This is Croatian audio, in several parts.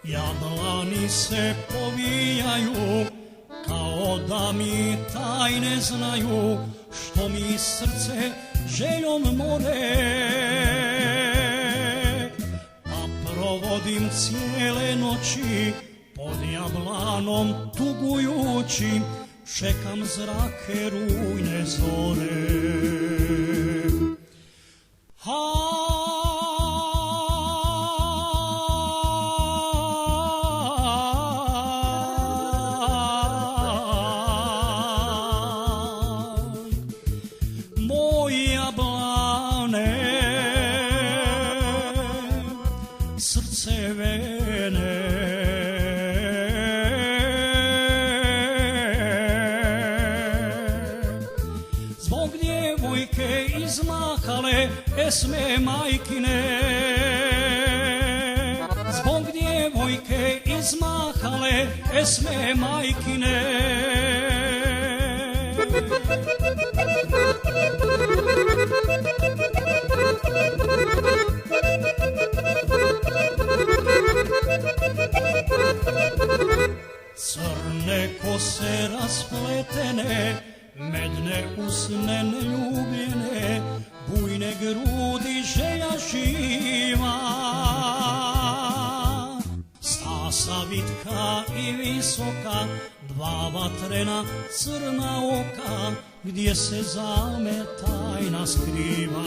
Jablani se povijaju, kao da mi tajne znaju, što mi srce željom more. Pa provodim cijele noći, pod jablanom tugujući, čekam zrake rujne zore. Srce vene, zbog djevojke izmahale esme majkine, zbog djevojke izmahale esme majkine. Crne kose raspletene, medne usne neljubljene, bujne grudi želja živa. Stasa vitka i visoka, dva vatrena crna oka, gdje se zame tajna skriva.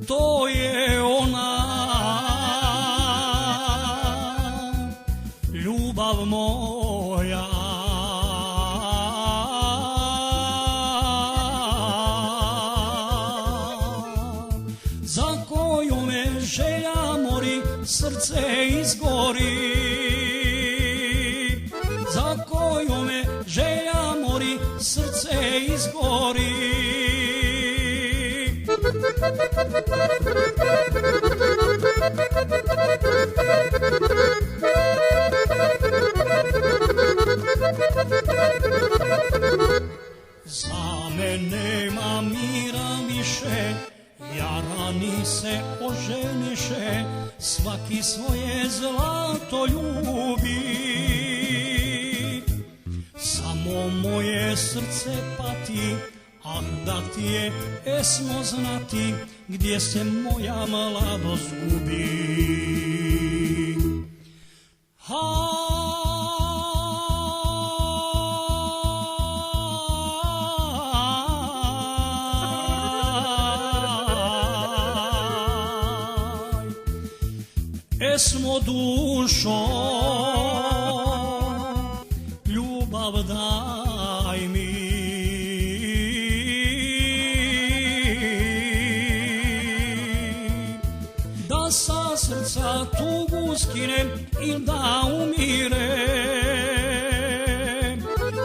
To je ona, ljubav moja, za koju me želja mori, srce izgori, za koju me želja mori, srce izgori. Za mene nema mira više, jarani se oženiše, svaki svoje zlato ljubi. Samo moje srce pati, ah da ti je esno znati, gdje se moja mladost gubi. Esmo dušo, ljubav daj mi, da sa srca tugu skinem i da umirem,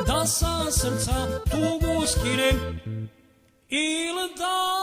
da sa srca tugu skinem ili da